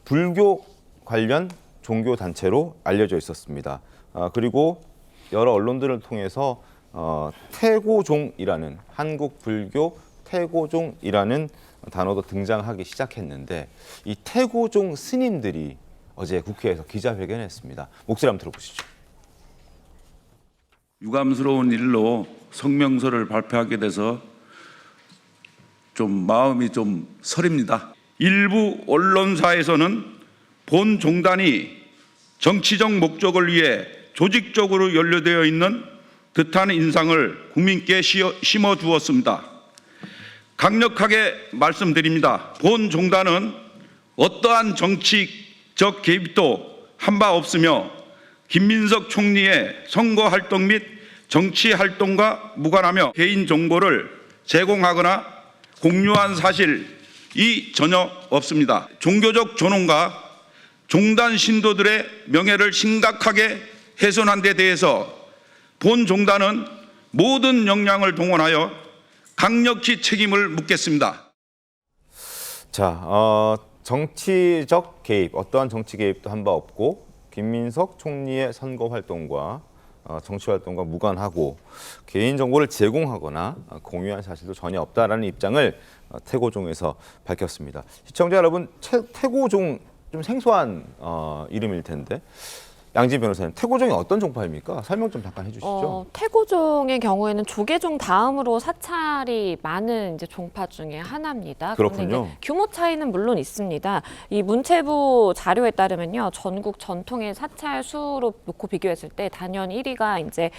불교 관련 종교 단체로 알려져 있었습니다. 그리고 여러 언론들을 통해서 태고종이라는 한국 불교 태고종이라는 단어도 등장하기 시작했는데 이 태고종 스님들이 어제 국회에서 기자회견했습니다. 목소리 한번 들어보시죠. 유감스러운 일로 성명서를 발표하게 돼서 좀 마음이 좀 서립니다. 일부 언론사에서는 본 종단이 정치적 목적을 위해 조직적으로 연루되어 있는 듯한 인상을 국민께 심어주었습니다. 강력하게 말씀드립니다. 본 종단은 어떠한 정치적 개입도 한 바 없으며 김민석 총리의 선거 활동 및 정치 활동과 무관하며 개인 정보를 제공하거나 공유한 사실이 전혀 없습니다. 종교적 존엄과 종단 신도들의 명예를 심각하게 훼손한 데 대해서 본 종단은 모든 역량을 동원하여 강력히 책임을 묻겠습니다. 자, 정치적 개입, 어떠한 정치 개입도 한 바 없고 김민석 총리의 선거 활동과 정치 활동과 무관하고 개인 정보를 제공하거나 공유한 사실도 전혀 없다라는 입장을 태고종에서 밝혔습니다. 시청자 여러분, 태고종 좀 생소한 이름일 텐데 양진 변호사님, 태고종이 어떤 종파입니까? 설명 좀 잠깐 해주시죠. 태고종의 경우에는 조계종 다음으로 사찰이 많은 이제 종파 중에 하나입니다. 그렇군요. 이제 규모 차이는 물론 있습니다. 이 문체부 자료에 따르면요, 전국 전통의 사찰 수로 놓고 비교했을 때 단연 1위가 이제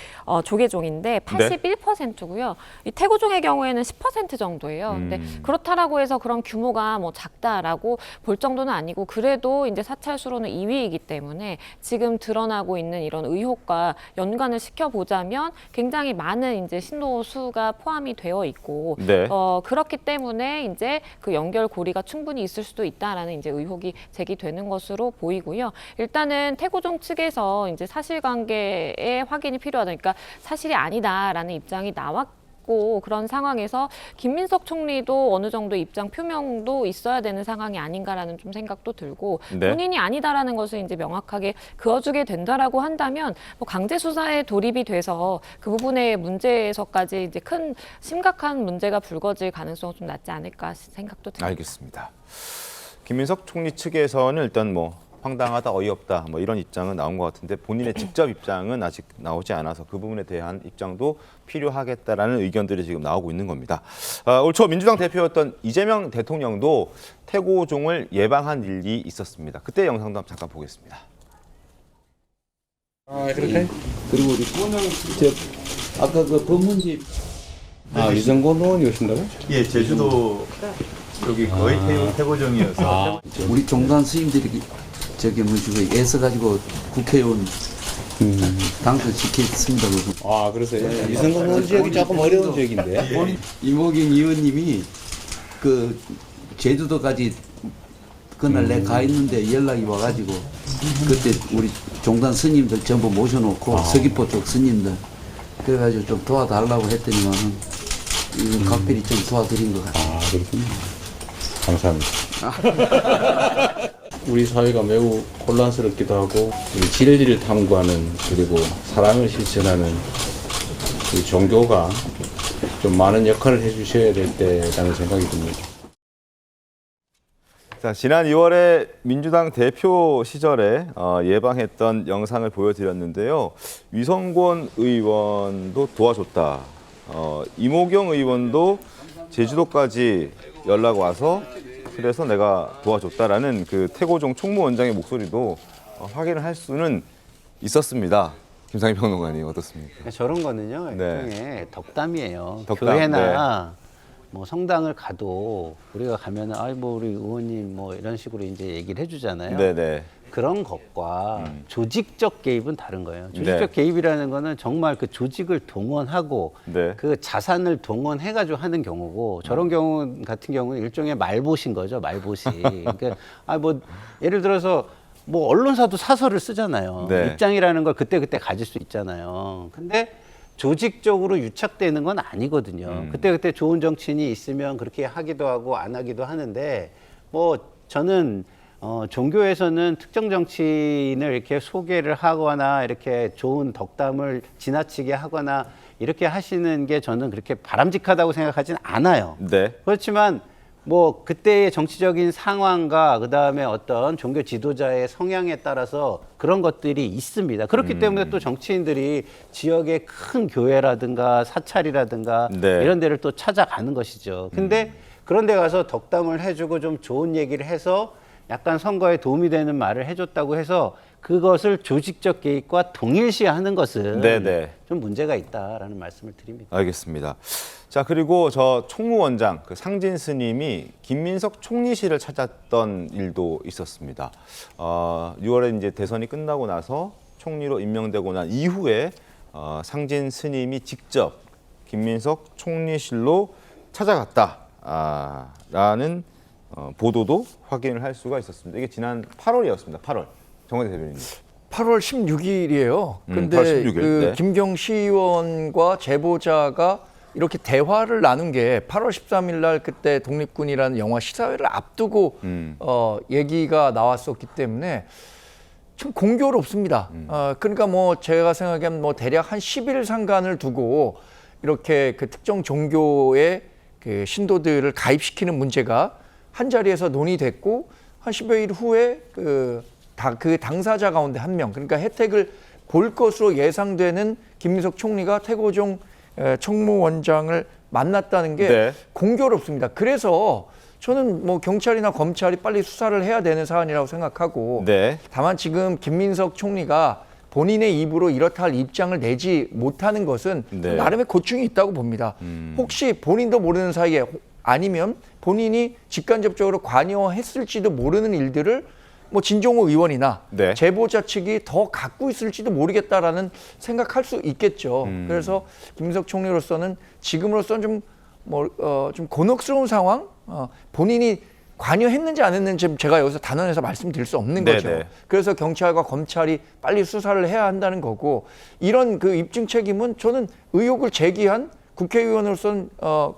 조계종인데 81%고요. 이 태고종의 경우에는 10% 정도예요. 근데 그렇다라고 해서 그런 규모가 뭐 작다라고 볼 정도는 아니고 그래도 이제 사찰 수로는 2위이기 때문에 지금 드러나고 있는 이런 의혹과 연관을 시켜보자면 굉장히 많은 이제 신도 수가 포함이 되어 있고 그렇기 때문에 이제 그 연결고리가 충분히 있을 수도 있다라는 이제 의혹이 제기되는 것으로 보이고요. 일단은 태고종 측에서 이제 사실관계의 확인이 필요하다. 그러니까 사실이 아니다라는 입장이 나왔고 그런 상황에서 김민석 총리도 어느 정도 입장 표명도 있어야 되는 상황이 아닌가라는 좀 생각도 들고 본인이 아니다라는 것을 이제 명확하게 그어주게 된다라고 한다면 뭐 강제 수사에 돌입이 돼서 그 부분의 문제에서까지 이제 큰 심각한 문제가 불거질 가능성은 좀 낮지 않을까 생각도 듭니다. 알겠습니다. 김민석 총리 측에서는 일단 뭐 황당하다, 어이없다 뭐 이런 입장은 나온 것 같은데 본인의 직접 입장은 아직 나오지 않아서 그 부분에 대한 입장도 필요하겠다라는 의견들이 지금 나오고 있는 겁니다. 올 초 민주당 대표였던 이재명 대통령도 태고종을 예방한 일이 있었습니다. 그때 영상도 잠깐 보겠습니다. 그렇게? 그리고 우리 아까 그 법문집 이정권 의원이 오신다고요? 예, 제주도 여기 거의 태고종이어서 우리 종단 스님들이 저기 뭐지고 애써가지고 국회의원 당선시켰습니다. 그러세요? 이정권 의원 지역이 조금 어려운 지역인데. 이모경 의원님이 그 제주도까지 그날 내가 가 있는데 연락이 와가지고 그때 우리 종단 스님들 전부 모셔놓고 서귀포 쪽 스님들 그래가지고 좀 도와달라고 했더니만은 이건 각별히 좀 도와드린 것 같아요. 그렇군요. 감사합니다. 우리 사회가 매우 혼란스럽기도 하고 진리를 탐구하는 그리고 사랑을 실천하는 우리 종교가 좀 많은 역할을 해주셔야 될 때라는 생각이 듭니다. 자, 지난 2월에 민주당 대표 시절에 예방했던 영상을 보여드렸는데요. 위성권 의원도 도와줬다. 이모경 의원도 제주도까지 연락 와서 그래서 내가 도와줬다라는 그 태고종 총무원장의 목소리도 확인을 할 수는 있었습니다. 김상희 평론가님 어떻습니까? 저런 거는요, 네. 일종의 덕담이에요. 덕담, 교회나 뭐 성당을 가도 우리가 가면은 뭐 우리 의원님 뭐 이런 식으로 이제 얘기를 해주잖아요. 네네. 그런 것과 조직적 개입은 다른 거예요. 조직적 개입이라는 거는 정말 그 조직을 동원하고 그 자산을 동원해가지고 하는 경우고 저런 경우 같은 경우는 일종의 말보신 거죠. 말보시. 그러니까 뭐 예를 들어서 뭐 언론사도 사설을 쓰잖아요. 입장이라는 걸 그때그때 가질 수 있잖아요. 근데 조직적으로 유착되는 건 아니거든요. 그때그때 좋은 정치인이 있으면 그렇게 하기도 하고 안 하기도 하는데 뭐 저는 종교에서는 특정 정치인을 이렇게 소개를 하거나 이렇게 좋은 덕담을 지나치게 하거나 이렇게 하시는 게 저는 그렇게 바람직하다고 생각하진 않아요. 네. 그렇지만 뭐 그때의 정치적인 상황과 그다음에 어떤 종교 지도자의 성향에 따라서 그런 것들이 있습니다. 그렇기 때문에 또 정치인들이 지역의 큰 교회라든가 사찰이라든가 네. 이런 데를 또 찾아가는 것이죠. 근데 그런 데 가서 덕담을 해주고 좀 좋은 얘기를 해서 약간 선거에 도움이 되는 말을 해줬다고 해서 그것을 조직적 개입과 동일시하는 것은 네네. 좀 문제가 있다라는 말씀을 드립니다. 알겠습니다. 자, 그리고 저 총무원장 그 상진 스님이 김민석 총리실을 찾았던 일도 있었습니다. 6월에 이제 대선이 끝나고 나서 총리로 임명되고 난 이후에 상진 스님이 직접 김민석 총리실로 찾아갔다라는 보도도 확인을 할 수가 있었습니다. 이게 지난 8월이었습니다. 8월. 정원대 대변인님. 8월 16일이에요. 근데 8월 16일. 그 네. 김경시 의원과 제보자가 이렇게 대화를 나눈 게 8월 13일 날 그때 독립군이라는 영화 시사회를 앞두고 얘기가 나왔었기 때문에 좀 공교롭습니다. 그러니까 뭐 제가 생각하기엔 뭐 대략 한 10일 상간을 두고 이렇게 그 특정 종교의 그 신도들을 가입시키는 문제가 한 자리에서 논의됐고 한 10여일 후에 그 당사자 가운데 한 명, 그러니까 혜택을 볼 것으로 예상되는 김민석 총리가 태고종 총무원장을 만났다는 게 네. 공교롭습니다. 그래서 저는 뭐 경찰이나 검찰이 빨리 수사를 해야 되는 사안이라고 생각하고 네. 다만 지금 김민석 총리가 본인의 입으로 이렇다 할 입장을 내지 못하는 것은 네. 나름의 고충이 있다고 봅니다. 혹시 본인도 모르는 사이에 아니면 본인이 직간접적으로 관여했을지도 모르는 일들을 뭐 진종호 의원이나 네. 제보자 측이 더 갖고 있을지도 모르겠다라는 생각할 수 있겠죠. 그래서 김민석 총리로서는 지금으로서는 좀 곤혹스러운 상황, 본인이 관여했는지 안 했는지 제가 여기서 단언해서 말씀드릴 수 없는 네, 거죠. 네. 그래서 경찰과 검찰이 빨리 수사를 해야 한다는 거고 이런 그 입증 책임은 저는 의혹을 제기한 국회의원으로서는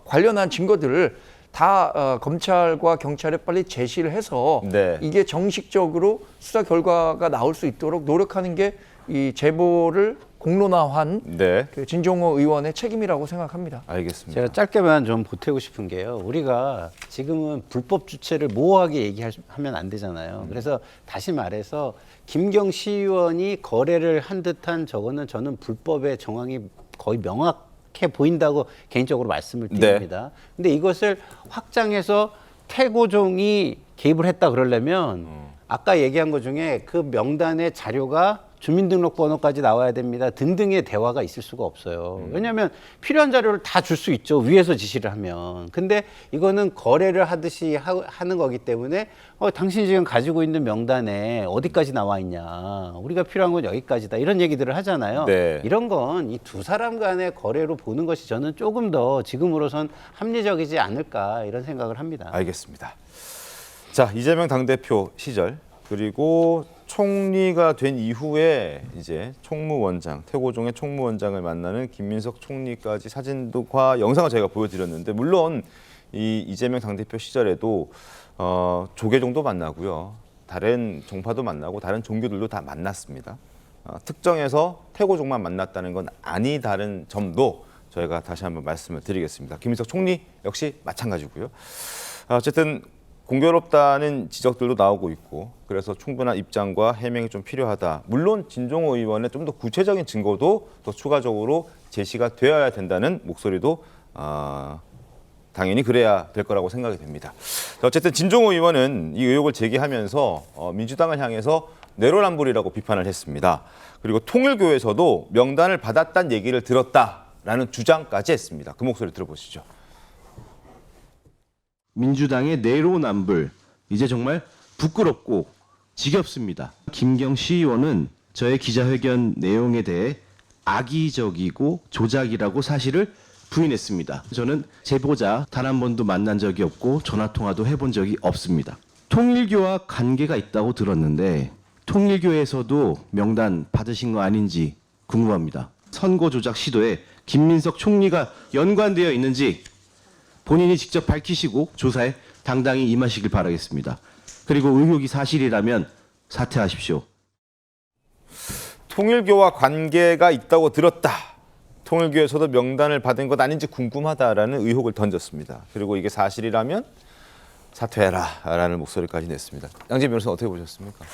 관련한 증거들을 다 검찰과 경찰에 빨리 제시를 해서 네. 이게 정식적으로 수사 결과가 나올 수 있도록 노력하는 게 이 제보를 공론화한 네. 그 진종호 의원의 책임이라고 생각합니다. 알겠습니다. 제가 짧게만 좀 보태고 싶은 게요. 우리가 지금은 불법 주체를 모호하게 얘기하면 안 되잖아요. 그래서 다시 말해서 김경시 의원이 거래를 한 듯한 저거는 저는 불법의 정황이 거의 명확해 보인다고 개인적으로 말씀을 드립니다. 근데 이것을 확장해서 태고종이 개입을 했다 그러려면 아까 얘기한 것 중에 그 명단의 자료가 주민등록번호까지 나와야 됩니다. 등등의 대화가 있을 수가 없어요. 왜냐하면 필요한 자료를 다 줄 수 있죠. 위에서 지시를 하면. 근데 이거는 거래를 하듯이 하는 거기 때문에 당신이 지금 가지고 있는 명단에 어디까지 나와 있냐. 우리가 필요한 건 여기까지다. 이런 얘기들을 하잖아요. 네. 이런 건 이 두 사람 간의 거래로 보는 것이 저는 조금 더 지금으로선 합리적이지 않을까 이런 생각을 합니다. 알겠습니다. 자, 이재명 당대표 시절 그리고 총리가 된 이후에 이제 총무원장, 태고종의 총무원장을 만나는 김민석 총리까지 사진과 영상을 저희가 보여드렸는데 물론 이 이재명 당대표 시절에도 조계종도 만나고요. 다른 종파도 만나고 다른 종교들도 다 만났습니다. 특정해서 태고종만 만났다는 건 아니다른 점도 저희가 다시 한번 말씀을 드리겠습니다. 김민석 총리 역시 마찬가지고요. 어쨌든 공교롭다는 지적들도 나오고 있고 그래서 충분한 입장과 해명이 좀 필요하다. 물론 진종호 의원의 좀 더 구체적인 증거도 더 추가적으로 제시가 되어야 된다는 목소리도 당연히 그래야 될 거라고 생각이 됩니다. 어쨌든 진종호 의원은 이 의혹을 제기하면서 민주당을 향해서 내로남불이라고 비판을 했습니다. 그리고 통일교에서도 명단을 받았다는 얘기를 들었다라는 주장까지 했습니다. 그 목소리 들어보시죠. 민주당의 내로남불 이제 정말 부끄럽고 지겹습니다. 김경시 의원은 저의 기자회견 내용에 대해 악의적이고 조작이라고 사실을 부인했습니다. 저는 제보자 단 한 번도 만난 적이 없고 전화통화도 해본 적이 없습니다. 통일교와 관계가 있다고 들었는데 통일교에서도 명단 받으신 거 아닌지 궁금합니다. 선거 조작 시도에 김민석 총리가 연관되어 있는지 본인이 직접 밝히시고 조사에 당당히 임하시길 바라겠습니다. 그리고 의혹이 사실이라면 사퇴하십시오. 통일교와 관계가 있다고 들었다. 통일교에서도 명단을 받은 것 아닌지 궁금하다라는 의혹을 던졌습니다. 그리고 이게 사실이라면 사퇴해라라는 목소리까지 냈습니다. 양재 변호사 어떻게 보셨습니까?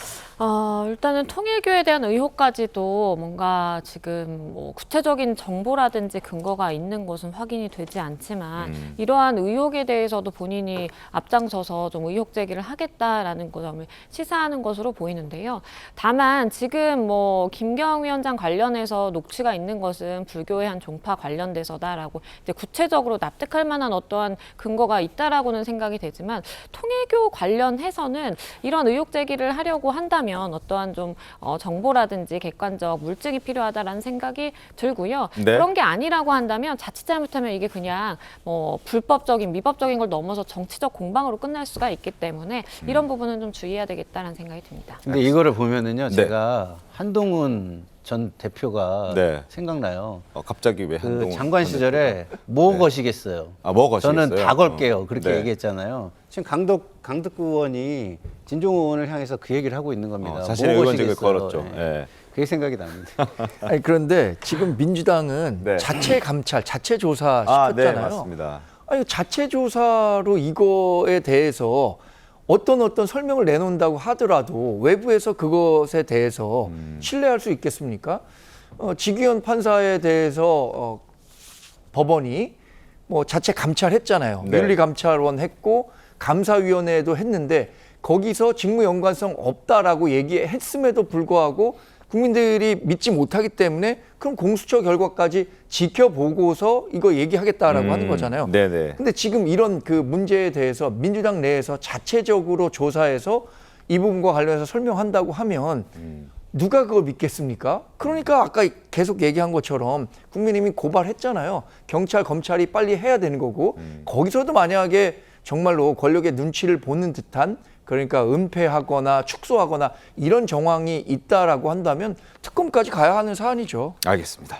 일단은 통일교에 대한 의혹까지도 뭔가 지금 뭐 구체적인 정보라든지 근거가 있는 것은 확인이 되지 않지만 이러한 의혹에 대해서도 본인이 앞장서서 좀 의혹 제기를 하겠다라는 점을 시사하는 것으로 보이는데요. 다만 지금 뭐 김경 위원장 관련해서 녹취가 있는 것은 불교의 한 종파 관련돼서다라고 이제 구체적으로 납득할 만한 어떠한 근거가 있다라고는 생각이 되지만 통일교 관련해서는 이런 의혹 제기를 하려고 한다면 어떠한 좀 정보라든지 객관적 물증이 필요하다라는 생각이 들고요. 네. 그런 게 아니라고 한다면 자칫 잘못하면 이게 그냥 뭐 불법적인 미법적인 걸 넘어서 정치적 공방으로 끝날 수가 있기 때문에 이런 부분은 좀 주의해야 되겠다라는 생각이 듭니다. 근데 이거를 보면은요, 네. 제가 한동훈 전 대표가 네. 생각나요. 갑자기 왜 그 한동훈 장관 전 시절에 뭐 거시겠어요? 뭐 거시겠어요? 저는 다 걸게요. 그렇게 네. 얘기했잖아요. 지금 강덕구 의원이 진종호 의원을 향해서 그 얘기를 하고 있는 겁니다. 자신의 뭐 의원직을 거시겠어요? 걸었죠. 네. 예. 그게 생각이 납니다. 아니, 그런데 지금 민주당은 네. 자체 감찰, 자체 조사 네, 시켰잖아요. 맞습니다. 아니, 자체 조사로 이거에 대해서 어떤 설명을 내놓는다고 하더라도 외부에서 그것에 대해서 신뢰할 수 있겠습니까? 지기현 판사에 대해서 법원이 뭐 자체 감찰했잖아요. 네. 윤리감찰원 했고 감사위원회도 했는데 거기서 직무 연관성 없다라고 얘기했음에도 불구하고 국민들이 믿지 못하기 때문에 그럼 공수처 결과까지 지켜보고서 이거 얘기하겠다라고 하는 거잖아요. 네네. 근데 지금 이런 그 문제에 대해서 민주당 내에서 자체적으로 조사해서 이 부분과 관련해서 설명한다고 하면 누가 그걸 믿겠습니까? 그러니까 아까 계속 얘기한 것처럼 국민의힘이 고발했잖아요. 경찰, 검찰이 빨리 해야 되는 거고 거기서도 만약에 정말로 권력의 눈치를 보는 듯한 그러니까 은폐하거나 축소하거나 이런 정황이 있다라고 한다면 특검까지 가야 하는 사안이죠. 알겠습니다.